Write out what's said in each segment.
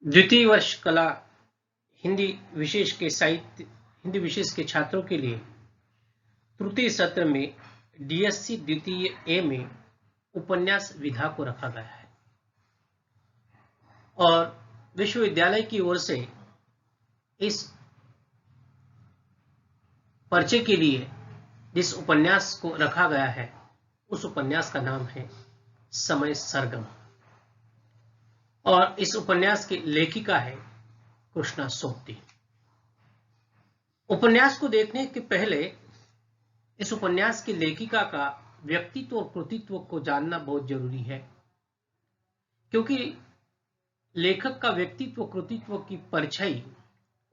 द्वितीय वर्ष कला हिंदी विशेष के छात्रों के लिए तृतीय सत्र में डीएससी द्वितीय ए में उपन्यास विधा को रखा गया है और विश्वविद्यालय की ओर से इस पर्चे के लिए जिस उपन्यास को रखा गया है उस उपन्यास का नाम है समय सरगम और इस उपन्यास की लेखिका है कृष्णा सोपती। उपन्यास को देखने के पहले इस उपन्यास की लेखिका का व्यक्तित्व और कृतित्व को जानना बहुत जरूरी है, क्योंकि लेखक का व्यक्तित्व कृतित्व की परछाई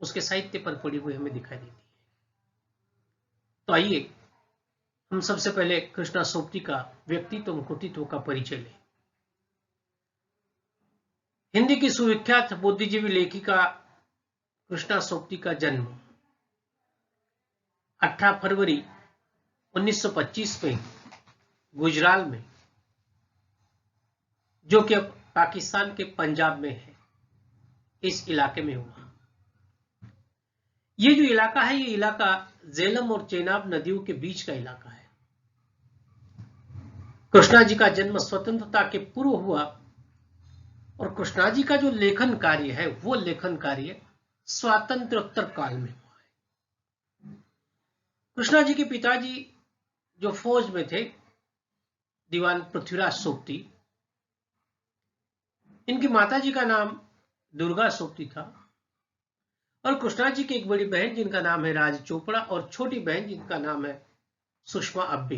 उसके साहित्य पर पड़ी हुई हमें दिखाई देती है। तो आइए हम सबसे पहले कृष्णा सोपती का व्यक्तित्व और कृतित्व का परिचय लें। हिंदी की सुविख्यात बुद्धिजीवी लेखिका कृष्णा सोपती का जन्म 18 फरवरी 1925 में गुजराल में, जो कि अब पाकिस्तान के पंजाब में है, इस इलाके में हुआ। ये जो इलाका है, ये इलाका झेलम और चेनाब नदियों के बीच का इलाका है। कृष्णा जी का जन्म स्वतंत्रता के पूर्व हुआ और कृष्णा जी का जो लेखन कार्य है वो लेखन कार्य स्वातंत्र्योत्तर काल में हुआ है। कृष्णा जी के पिताजी जो फौज में थे, दीवान पृथ्वीराज सोपती, इनकी माताजी का नाम दुर्गा सोपती था और कृष्णा जी की एक बड़ी बहन जिनका नाम है राज चोपड़ा और छोटी बहन जिनका नाम है सुषमा अब्बे।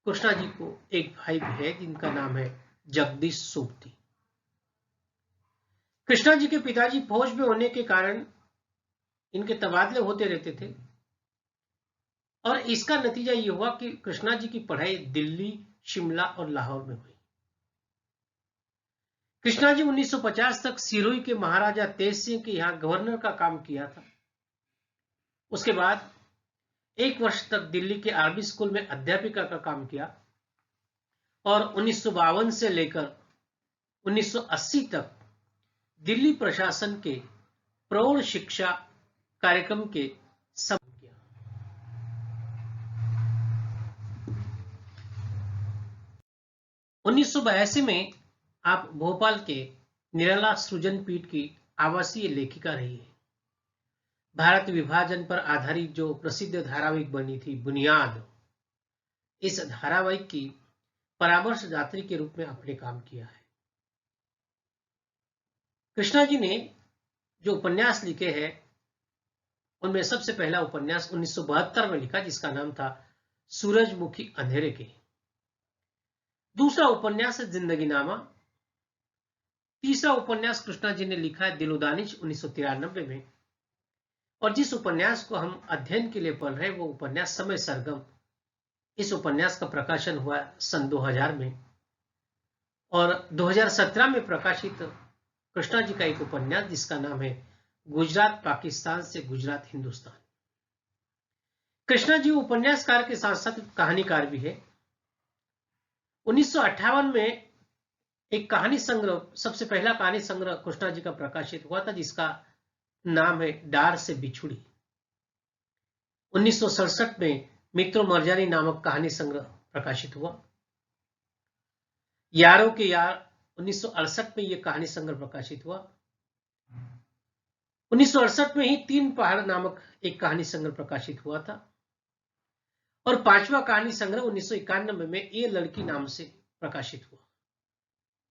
कृष्णा जी को एक भाई भी है जिनका नाम है जगदीश सोपती। कृष्णा जी के पिताजी फौज में होने के कारण इनके तबादले होते रहते थे और इसका नतीजा ये हुआ कि कृष्णा जी की पढ़ाई दिल्ली, शिमला और लाहौर में हुई। कृष्णा जी 1950 तक सिरोही के महाराजा तेज सिंह के यहां गवर्नर का काम किया था। उसके बाद 1 वर्ष तक दिल्ली के आरबी स्कूल में अध्यापिका का काम किया और 1952 से लेकर 1980 तक दिल्ली प्रशासन के प्रौढ़ शिक्षा कार्यक्रम के सब किया। उन्नीस में आप भोपाल के निराला सृजन पीठ की आवासीय लेखिका रही है। भारत विभाजन पर आधारित जो प्रसिद्ध धारावाहिक बनी थी बुनियाद, इस धारावाहिक की परामर्शदात्री के रूप में आपने काम किया है। कृष्णा जी ने जो उपन्यास लिखे हैं उनमें सबसे पहला उपन्यास 1972 में लिखा जिसका नाम था सूरजमुखी अंधेरे के। दूसरा उपन्यास है जिंदगी नामा। तीसरा उपन्यास कृष्णा जी ने लिखा है दिलोदानिश 1993 में और जिस उपन्यास को हम अध्ययन के लिए पढ़ रहे हैं वो उपन्यास समय सरगम। इस उपन्यास का प्रकाशन हुआ सन 2000 में और 2017 में प्रकाशित कृष्णा जी का एक उपन्यास जिसका नाम है गुजरात पाकिस्तान से गुजरात हिंदुस्तान। कृष्णा जी उपन्यासकार के साथ साथ कहानीकार भी है। 1958 में एक कहानी संग्रह, सबसे पहला कहानी संग्रह कृष्णा जी का प्रकाशित हुआ था जिसका नाम है डार से बिछुड़ी। 1967 में मित्रों मरजानी नामक कहानी संग्रह प्रकाशित हुआ। यारों के यार 1968 में यह कहानी संग्रह प्रकाशित हुआ। 1968 में ही 3 पहाड़ नामक एक कहानी संग्रह प्रकाशित हुआ था और 5वां कहानी संग्रह 1991 में ये लड़की नाम से प्रकाशित हुआ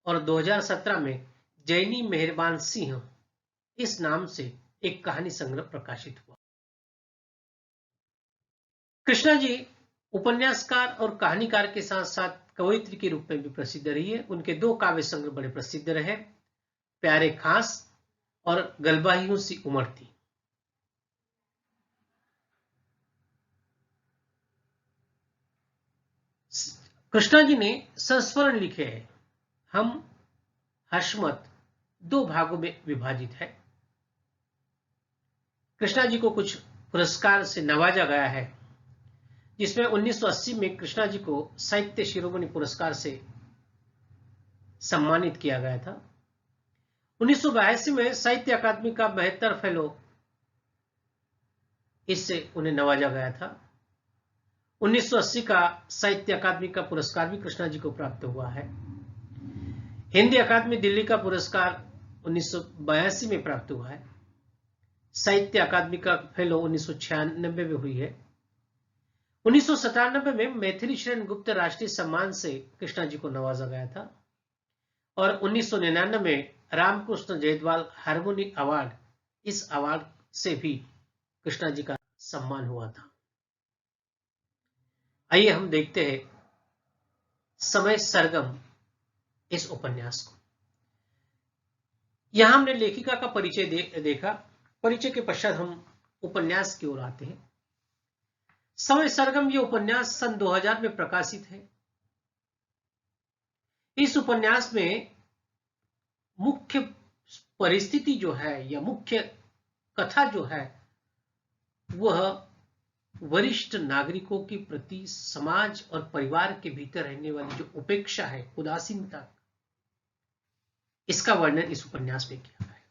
और 2017 में जैनी मेहरबान सिंह इस नाम से एक कहानी संग्रह प्रकाशित हुआ। कृष्णा जी उपन्यासकार और कहानीकार के साथ साथ कवयित्री के रूप में भी प्रसिद्ध रही है। उनके 2 काव्य संग्रह बड़े प्रसिद्ध रहे, प्यारे खास और गलबाहियों सी उमड़ थी। कृष्णा जी ने संस्मरण लिखे हैं। हम हशमत 2 भागों में विभाजित है। कृष्णा जी को कुछ पुरस्कार से नवाजा गया है जिसमें 1980 में कृष्णा जी को साहित्य शिरोमणि पुरस्कार से सम्मानित किया गया था 1982 में साहित्य अकादमी का बेहतर फेलो इससे उन्हें नवाजा गया था। 1980 का साहित्य अकादमी का पुरस्कार भी कृष्णा जी को प्राप्त हुआ है। हिंदी अकादमी दिल्ली का पुरस्कार 1982 में प्राप्त हुआ है। साहित्य अकादमी का फेलो 1996 में हुई है। 1997 में मैथिली शरण गुप्त राष्ट्रीय सम्मान से कृष्णा जी को नवाजा गया था और 1999 में रामकृष्ण जयदवाल हारमोनी अवार्ड, इस अवार्ड से भी कृष्णा जी का सम्मान हुआ था। आइए हम देखते हैं समय सरगम इस उपन्यास को। यहां हमने लेखिका का परिचय देखा। परिचय के पश्चात हम उपन्यास की ओर आते हैं। समय सरगम ये उपन्यास सन 2000 में प्रकाशित है। इस उपन्यास में मुख्य परिस्थिति जो है या मुख्य कथा जो है वह वरिष्ठ नागरिकों के प्रति समाज और परिवार के भीतर रहने वाली जो उपेक्षा है, उदासीनता, इसका वर्णन इस उपन्यास में किया है।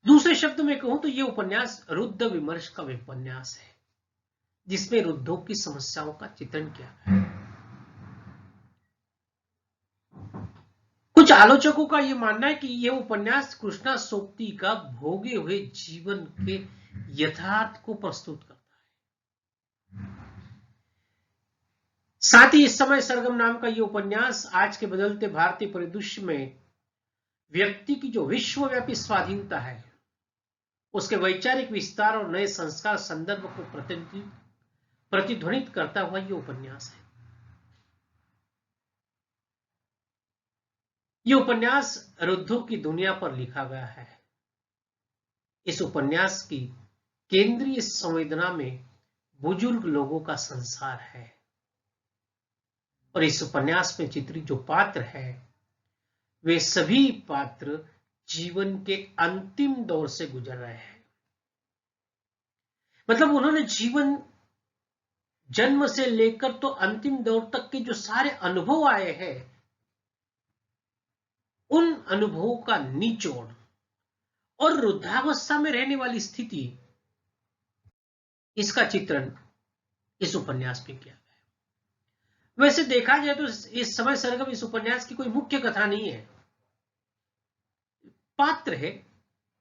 दूसरे शब्द में कहूं तो यह उपन्यास रुद्ध विमर्श का उपन्यास है जिसमें रुद्धों की समस्याओं का चित्रण किया है। कुछ आलोचकों का यह मानना है कि यह उपन्यास कृष्णा सोपती का भोगे हुए जीवन के यथार्थ को प्रस्तुत करता है। साथ ही इस समय सरगम नाम का यह उपन्यास आज के बदलते भारतीय परिदृश्य में व्यक्ति की जो विश्वव्यापी स्वाधीनता है, उसके वैचारिक विस्तार और नए संस्कार संदर्भ को प्रतिध्वनित करता हुआ यह उपन्यास है। यह उपन्यास रुद्धों की दुनिया पर लिखा गया है। इस उपन्यास की केंद्रीय संवेदना में बुजुर्ग लोगों का संसार है और इस उपन्यास में चित्रित जो पात्र है वे सभी पात्र जीवन के अंतिम दौर से गुजर रहे हैं। मतलब उन्होंने जीवन जन्म से लेकर तो अंतिम दौर तक के जो सारे अनुभव आए हैं, उन अनुभवों का निचोड़ और वृद्धावस्था में रहने वाली स्थिति, इसका चित्रण इस उपन्यास में किया गया है। वैसे देखा जाए तो इस समय सरगम इस उपन्यास की कोई मुख्य कथा नहीं है, पात्र है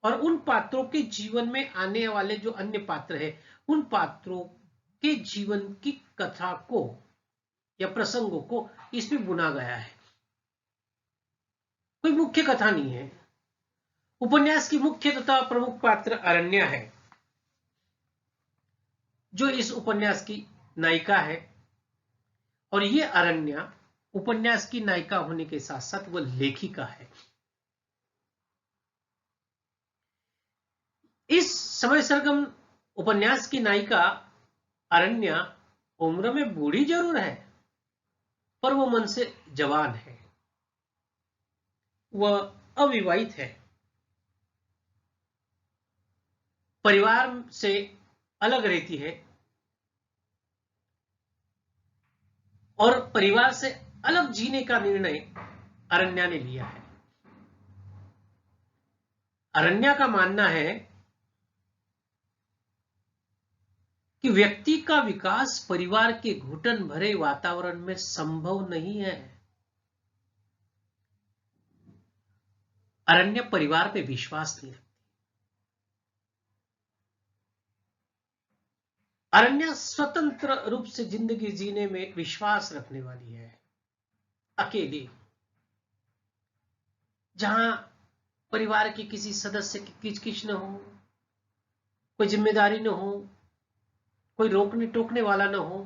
और उन पात्रों के जीवन में आने वाले जो अन्य पात्र हैं, उन पात्रों के जीवन की कथा को या प्रसंगों को इसमें बुना गया है। कोई मुख्य कथा नहीं है। उपन्यास की मुख्य तथा प्रमुख पात्र अरण्या है जो इस उपन्यास की नायिका है और यह अरण्या उपन्यास की नायिका होने के साथ साथ वह लेखिका है। इस समय सरगम उपन्यास की नायिका अरण्या उम्र में बूढ़ी जरूर है पर वो मन से जवान है। वह अविवाहित है, परिवार से अलग रहती है और परिवार से अलग जीने का निर्णय अरण्या ने लिया है। अरण्या का मानना है कि व्यक्ति का विकास परिवार के घुटन भरे वातावरण में संभव नहीं है। अरण्या परिवार पे विश्वास नहीं रखती। अरण्या स्वतंत्र रूप से जिंदगी जीने में विश्वास रखने वाली है, अकेली, जहां परिवार के किसी सदस्य की किचकिच न हो, कोई जिम्मेदारी न हो, कोई रोकने टोकने वाला न हो,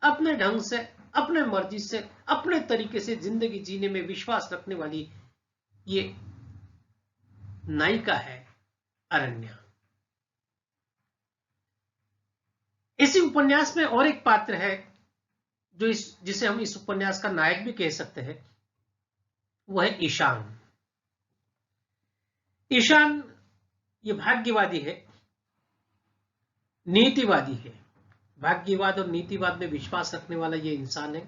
अपने ढंग से, अपने मर्जी से, अपने तरीके से जिंदगी जीने में विश्वास रखने वाली ये नायिका है अरण्या। इसी उपन्यास में और एक पात्र है जो जिसे हम इस उपन्यास का नायक भी कह सकते हैं, वह है ईशान। ईशान ये भाग्यवादी है, नीतिवादी है। भाग्यवाद और नीतिवाद में विश्वास रखने वाला ये इंसान है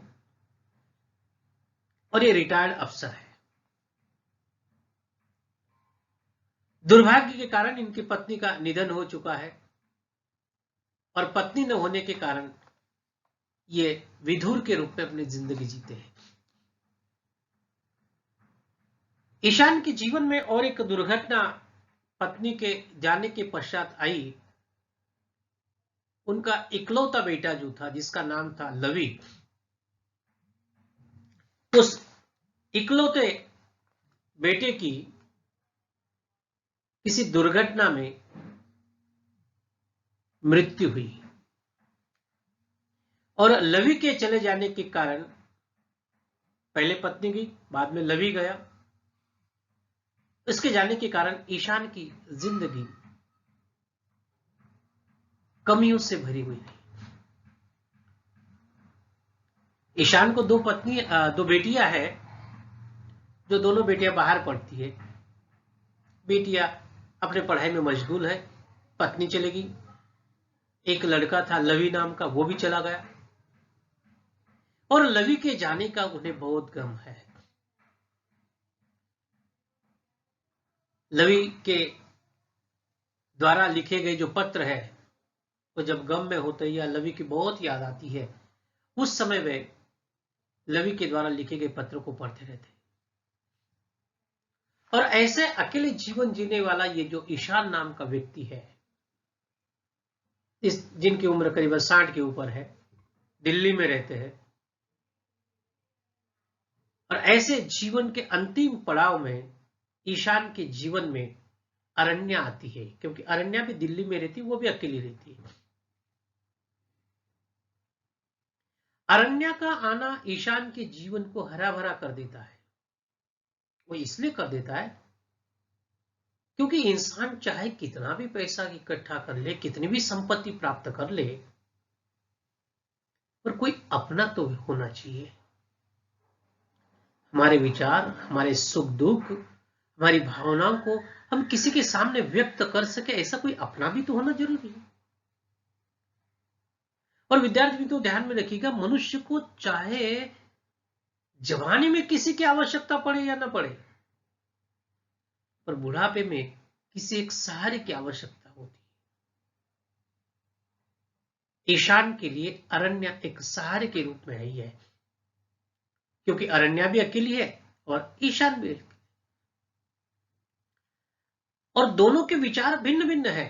और ये रिटायर्ड अफसर है। दुर्भाग्य के कारण इनकी पत्नी का निधन हो चुका है और पत्नी न होने के कारण ये विधुर के रूप में अपनी जिंदगी जीते हैं। ईशान के जीवन में और एक दुर्घटना पत्नी के जाने के पश्चात आई। उनका इकलौता बेटा जो था, जिसका नाम था लवी, उस इकलौते बेटे की किसी दुर्घटना में मृत्यु हुई और लवी के चले जाने के कारण, पहले पत्नी गई, बाद में लवी गया, इसके जाने के कारण ईशान की जिंदगी कमियों से भरी हुई थी। ईशान को दो बेटियां हैं, जो दोनों बेटियां बाहर पढ़ती है। बेटियां अपने पढ़ाई में मशगूल है, पत्नी चली गई। एक लड़का था लवी नाम का, वो भी चला गया और लवी के जाने का उन्हें बहुत गम है। लवी के द्वारा लिखे गए जो पत्र है, वो जब गम में होते या लवी की बहुत याद आती है, उस समय वे लवी के द्वारा लिखे गए पत्रों को पढ़ते रहते। और ऐसे अकेले जीवन जीने वाला ये जो ईशान नाम का व्यक्ति है, जिनकी उम्र करीबन 60 के ऊपर है, दिल्ली में रहते हैं और ऐसे जीवन के अंतिम पड़ाव में ईशान के जीवन में अरण्या आती है, क्योंकि अरण्या भी दिल्ली में रहती, वो भी अकेली रहती है। अरण्या का आना ईशान के जीवन को हरा भरा कर देता है। वो इसलिए कर देता है क्योंकि इंसान चाहे कितना भी पैसा इकट्ठा कर ले, कितनी भी संपत्ति प्राप्त कर ले, पर कोई अपना तो होना चाहिए। हमारे विचार, हमारे सुख दुख, हमारी भावनाओं को हम किसी के सामने व्यक्त कर सके, ऐसा कोई अपना भी तो होना जरूरी है। और विद्यार्थी तो ध्यान में रखिएगा, मनुष्य को चाहे जवानी में किसी की आवश्यकता पड़े या ना पड़े, पर बुढ़ापे में किसी एक सहारे की आवश्यकता होती है। ईशान के लिए अरण्या एक सहारे के रूप में आई है, क्योंकि अरण्या भी अकेली है और ईशान भी, और दोनों के विचार भिन्न भिन्न है।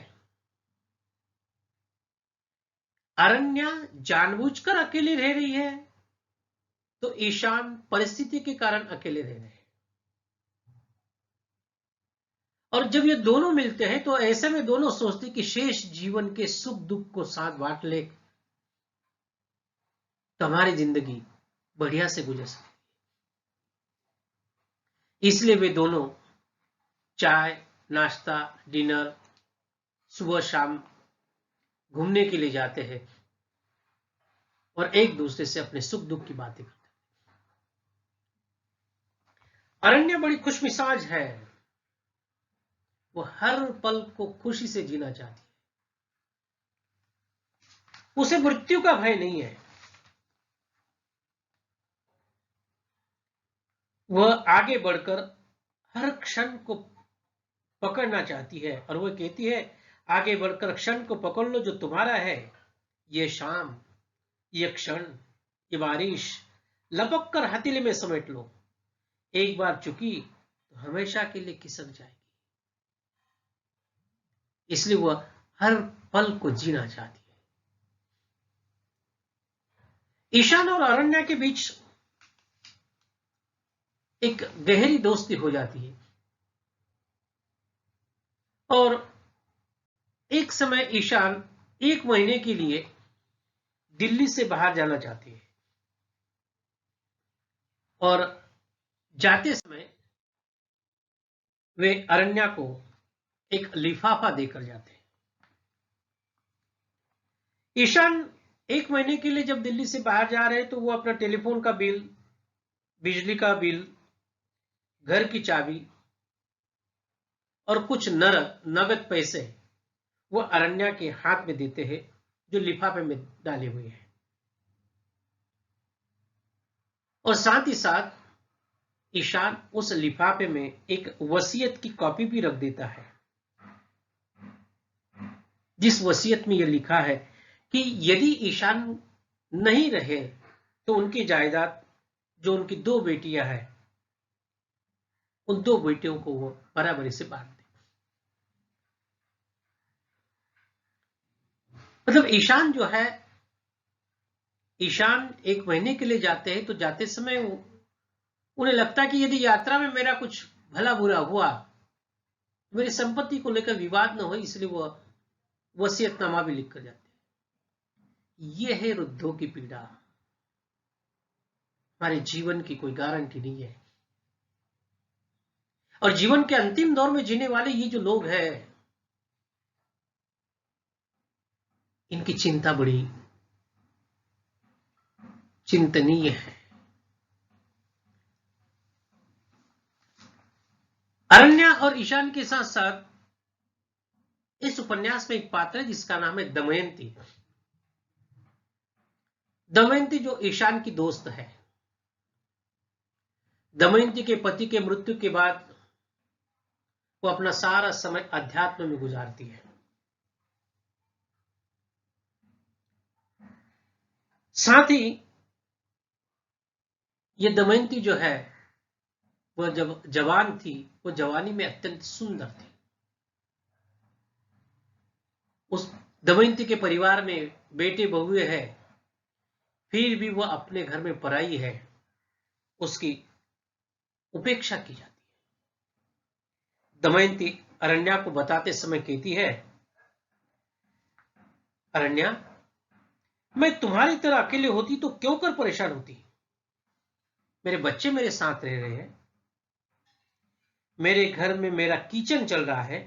अरण्या जानबूझकर अकेले रह रही है, तो ईशान परिस्थिति के कारण अकेले रह रहे हैं। और जब ये दोनों मिलते हैं तो ऐसे में दोनों सोचते कि शेष जीवन के सुख दुख को साथ बांट ले तो हमारी जिंदगी बढ़िया से गुजर सकती है। इसलिए वे दोनों चाय, नाश्ता, डिनर, सुबह शाम घूमने के लिए जाते हैं और एक दूसरे से अपने सुख दुख की बातें करते हैं। अरण्या बड़ी खुशमिजाज है, वो हर पल को खुशी से जीना चाहती है, उसे मृत्यु का भय नहीं है। वह आगे बढ़कर हर क्षण को पकड़ना चाहती है और वह कहती है, आगे बढ़कर क्षण को पकड़ लो जो तुम्हारा है। ये शाम, ये क्षण, ये बारिश लपक कर हथेली में समेट लो। एक बार चुकी तो हमेशा के लिए खिसक जाएगी। इसलिए वह हर पल को जीना चाहती है। ईशान और अरण्या के बीच एक गहरी दोस्ती हो जाती है और एक समय ईशान 1 महीने के लिए दिल्ली से बाहर जाना चाहती है और जाते समय वे अरण्या को एक लिफाफा देकर जाते हैं। ईशान 1 महीने के लिए जब दिल्ली से बाहर जा रहे हैं तो वो अपना टेलीफोन का बिल, बिजली का बिल, घर की चाबी और कुछ नगद पैसे वो अरण्या के हाथ में देते हैं, जो लिफाफे में डाले हुए हैं। और साथ ही साथ ईशान उस लिफाफे में एक वसीयत की कॉपी भी रख देता है जिस वसीयत में यह लिखा है कि यदि ईशान नहीं रहे तो उनकी जायदाद, जो उनकी 2 बेटियां हैं, उन 2 बेटियों को वो बराबरी से बांट दे। मतलब ईशान जो है, ईशान 1 महीने के लिए जाते हैं, तो जाते समय उन्हें लगता है कि यदि यात्रा में मेरा कुछ भला बुरा हुआ, मेरी संपत्ति को लेकर विवाद न हो, इसलिए वह वसीयतनामा भी लिख कर जाते हैं। यह है वृद्धों की पीड़ा। हमारे जीवन की कोई गारंटी नहीं है, और जीवन के अंतिम दौर में जीने वाले ये जो लोग हैं, इनकी चिंता बड़ी चिंतनीय है। अरण्या और ईशान के साथ साथ इस उपन्यास में एक पात्र है जिसका नाम है दमयंती। दमयंती जो ईशान की दोस्त है। दमयंती के पति के मृत्यु के बाद वो अपना सारा समय अध्यात्म में गुजारती है। साथ ही ये दमयंती जो है, वह जब जवान थी, वो जवानी में अत्यंत सुंदर थी। उस दमयंती के परिवार में बेटे बहुए हैं, फिर भी वह अपने घर में पराई है, उसकी उपेक्षा की जाती है। दमयंती अरण्या को बताते समय कहती है, अरण्या, मैं तुम्हारी तरह अकेले होती तो क्यों कर परेशान होती। मेरे बच्चे मेरे साथ रह रहे हैं, मेरे घर में मेरा किचन चल रहा है,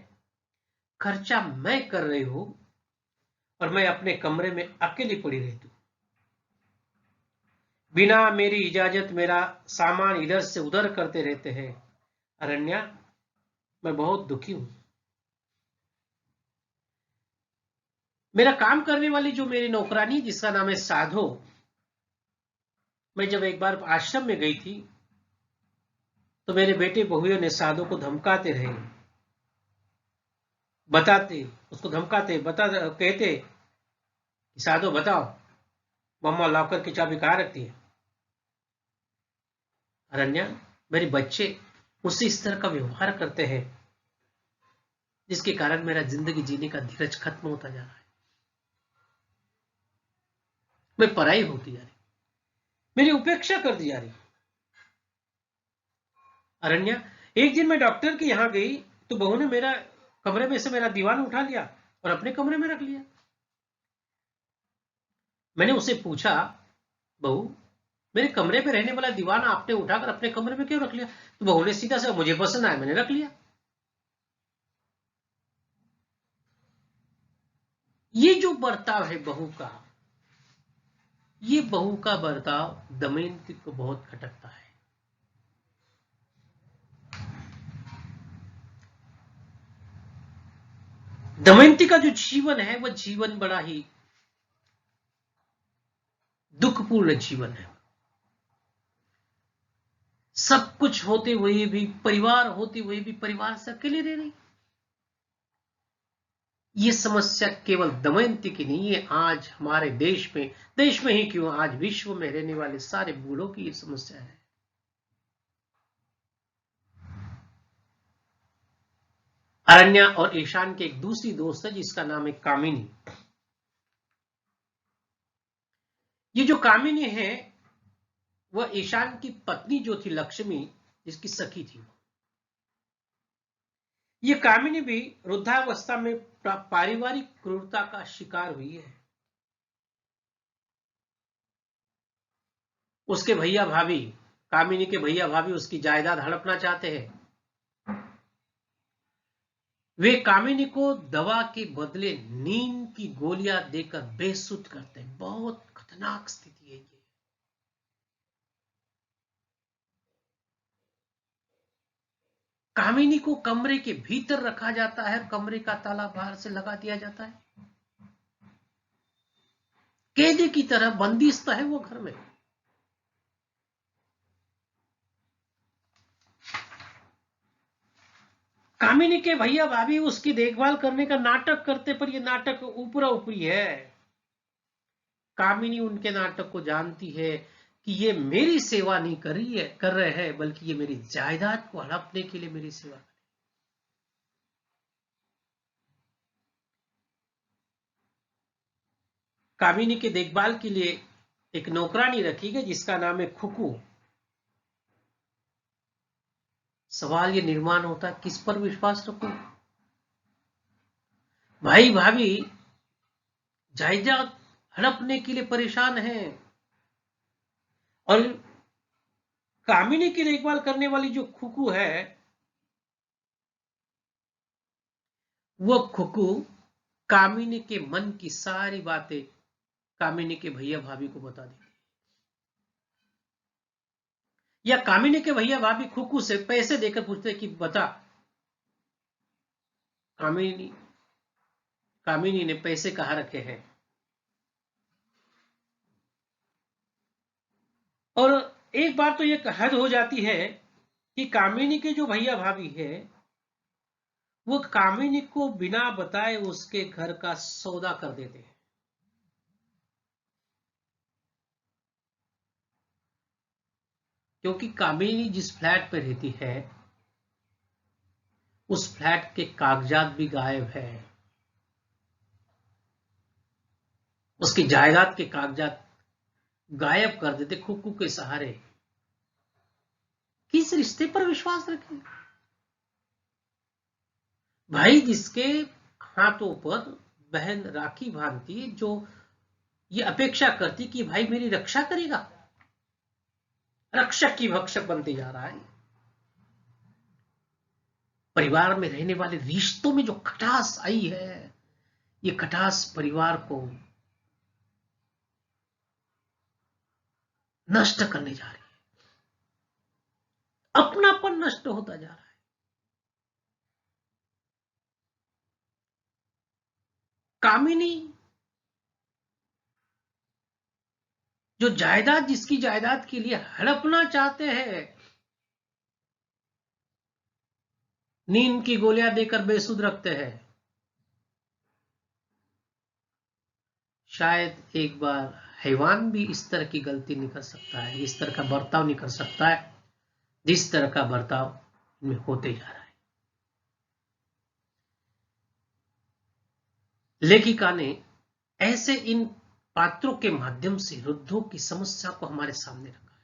खर्चा मैं कर रही हूं, और मैं अपने कमरे में अकेली पड़ी रहती हूं। बिना मेरी इजाजत मेरा सामान इधर से उधर करते रहते हैं। अरण्या, मैं बहुत दुखी हूं। मेरा काम करने वाली जो मेरी नौकरानी, जिसका नाम है साधो, मैं जब एक बार आश्रम में गई थी तो मेरे बेटे बहुओं ने साधो को धमकाते रहे, बताते, उसको धमकाते, कहते कि साधो बताओ, मम्मा लॉकर की चाबी कहां रखती है। अरण्या, मेरे बच्चे मुझसे इस तरह का व्यवहार करते हैं जिसके कारण मेरा जिंदगी जीने का धीरज खत्म होता जा रहा है। मैं पराई होती जा रही, मेरी उपेक्षा कर दी जा रही। अरण्या, एक दिन मैं डॉक्टर के यहां गई तो बहू ने मेरा कमरे में से मेरा दीवान उठा लिया और अपने कमरे में रख लिया। मैंने उसे पूछा, बहू, मेरे कमरे में रहने वाला दीवान आपने उठाकर अपने कमरे में क्यों रख लिया। तो बहू ने सीधा से, मुझे पसंद आया, मैंने रख लिया। ये जो बर्ताव है बहू का, ये बहू का बर्ताव दमयंती को बहुत खटकता है। दमयंती का जो जीवन है, वह जीवन बड़ा ही दुखपूर्ण जीवन है। सब कुछ होते हुए भी, परिवार होते हुए भी, परिवार से अकेले रह रही। ये समस्या केवल दमयंती की नहीं है, आज हमारे देश में ही क्यों, आज विश्व में रहने वाले सारे बूढ़ों की ये समस्या है। अरण्या और ईशान की एक दूसरी दोस्त है जिसका नाम है कामिनी। ये जो कामिनी है, वह ईशान की पत्नी जो थी लक्ष्मी, जिसकी सखी थी। ये कामिनी भी वृद्धावस्था में पारिवारिक क्रूरता का शिकार हुई है। उसके भैया भाभी, कामिनी के भैया भाभी उसकी जायदाद हड़पना चाहते हैं। वे कामिनी को दवा के बदले नींद की गोलियां देकर बेसुध करते हैं। बहुत खतरनाक स्थिति है ये। कामिनी को कमरे के भीतर रखा जाता है, कमरे का ताला बाहर से लगा दिया जाता है। कैदी की तरह बंदिस्त है वो घर में। कामिनी के भैया भाभी उसकी देखभाल करने का नाटक करते, पर ये नाटक ऊपरा ऊपरी है। कामिनी उनके नाटक को जानती है कि ये मेरी सेवा नहीं कर रहे हैं, बल्कि ये मेरी जायदाद को हड़पने के लिए मेरी सेवा। कामिनी की देखभाल के लिए एक नौकरानी रखी गई जिसका नाम है खुकू। सवाल ये निर्माण होता है, किस पर विश्वास रखूं? भाई भाभी जायदाद हड़पने के लिए परेशान हैं, और कामिनी की देखभाल करने वाली जो खुकू है, वो खुकू कामिनी के मन की सारी बातें कामिनी के भैया भाभी को बता देती है, या कामिनी के भैया भाभी खुकू से पैसे देकर पूछते कि बता, कामिनी ने पैसे कहाँ रखे हैं। और एक बार तो ये हद हो जाती है कि कामिनी के जो भैया भाभी है वो कामिनी को बिना बताए उसके घर का सौदा कर देते हैं। क्योंकि कामिनी जिस फ्लैट पे रहती है उस फ्लैट के कागजात भी गायब है, उसकी जायदाद के कागजात गायब कर देते खुकू के सहारे। किस रिश्ते पर विश्वास रखें? भाई जिसके हाथों पर बहन राखी बांधती, जो ये अपेक्षा करती कि भाई मेरी रक्षा करेगा, रक्षक की भक्षक बनते जा रहा है। परिवार में रहने वाले रिश्तों में जो खटास आई है, ये खटास परिवार को नष्ट करने जा रही है, अपनापन नष्ट होता जा रहा है। कामिनी जो जायदाद, जिसकी जायदाद के लिए हड़पना चाहते हैं, नींद की गोलियां देकर बेसुध रखते हैं, शायद एक बार हैवान भी इस तरह की गलती नहीं कर सकता है, इस तरह का बर्ताव नहीं कर सकता है जिस तरह का बर्ताव में होते जा रहा है। लेखिका ने ऐसे इन पात्रों के माध्यम से रुद्धों की समस्या को हमारे सामने रखा है।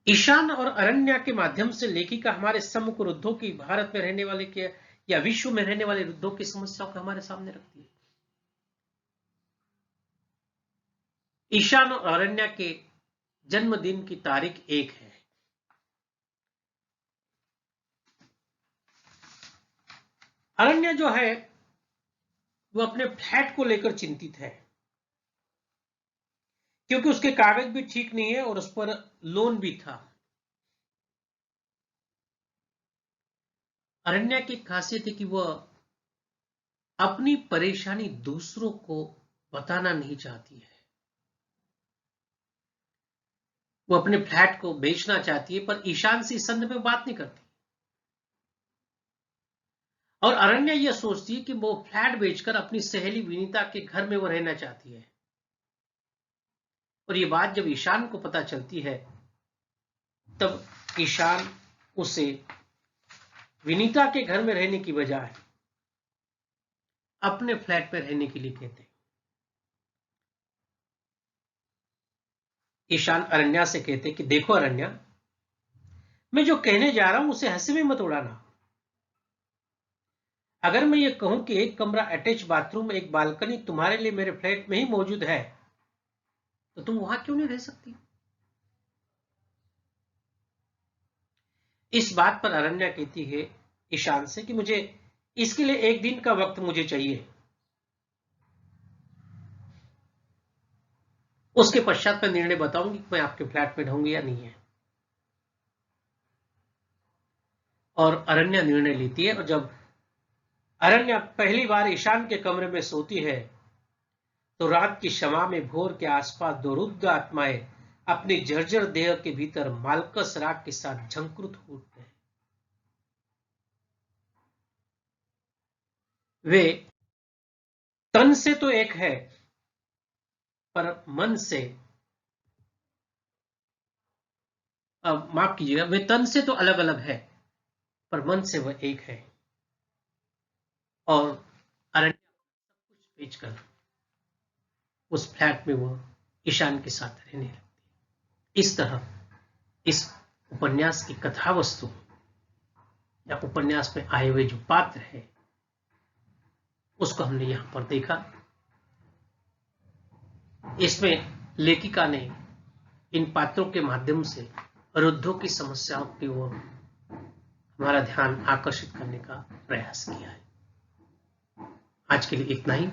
ईशान और अरण्या के माध्यम से लेखिका हमारे सम्मुख रुद्धों की, भारत में रहने वाले के या विश्व में रहने वाले रुद्धों की समस्याओं को हमारे सामने रखती है। ईशान और अरण्या के जन्मदिन की तारीख 1 है। अरण्या जो है वो अपने फ्लैट को लेकर चिंतित है, क्योंकि उसके कागज भी ठीक नहीं है और उस पर लोन भी था। अरण्या की खासियत है कि वह अपनी परेशानी दूसरों को बताना नहीं चाहती है। वो अपने फ्लैट को बेचना चाहती है, पर ईशान से इस संदर्भ में बात नहीं करती। और अरण्या यह सोचती है कि वो फ्लैट बेचकर अपनी सहेली विनीता के घर में वो रहना चाहती है। और ये बात जब ईशान को पता चलती है, तब ईशान उसे विनीता के घर में रहने की बजाय अपने फ्लैट में रहने के लिए कहते हैं। ईशान अरण्या से कहते कि देखो अरण्या, मैं जो कहने जा रहा हूं उसे हंसी में मत उड़ाना। अगर मैं ये कहूं कि एक कमरा, अटैच बाथरूम, एक बालकनी तुम्हारे लिए मेरे फ्लैट में ही मौजूद है, तो तुम वहां क्यों नहीं रह सकती? इस बात पर अरण्या कहती है ईशान से कि मुझे इसके लिए एक दिन का वक्त मुझे चाहिए, उसके पश्चात मैं निर्णय बताऊंगी कि मैं आपके फ्लैट में रहूंगी या नहीं है। और अरण्या निर्णय लेती है। और जब अरण्या पहली बार ईशान के कमरे में सोती है, तो रात की शमा में भोर के आसपास दो रुद्र आत्माएं अपनी जर्जर देह के भीतर मालकस राग के साथ झंकृत उठते हैं। वे तन से तो एक है, पर मन से, माफ कीजिएगा, वे तन से तो अलग अलग है, पर मन से वह एक है। और अरण्या सब कुछ बेचकर उस फ्लैट में वह ईशान के साथ रहने लगती। इस तरह इस उपन्यास की कथा वस्तु या उपन्यास में आए हुए जो पात्र है उसको हमने यहां पर देखा। इसमें लेखिका ने इन पात्रों के माध्यम से रुद्धों की समस्याओं की ओर हमारा ध्यान आकर्षित करने का प्रयास किया है। आज के लिए इतना ही।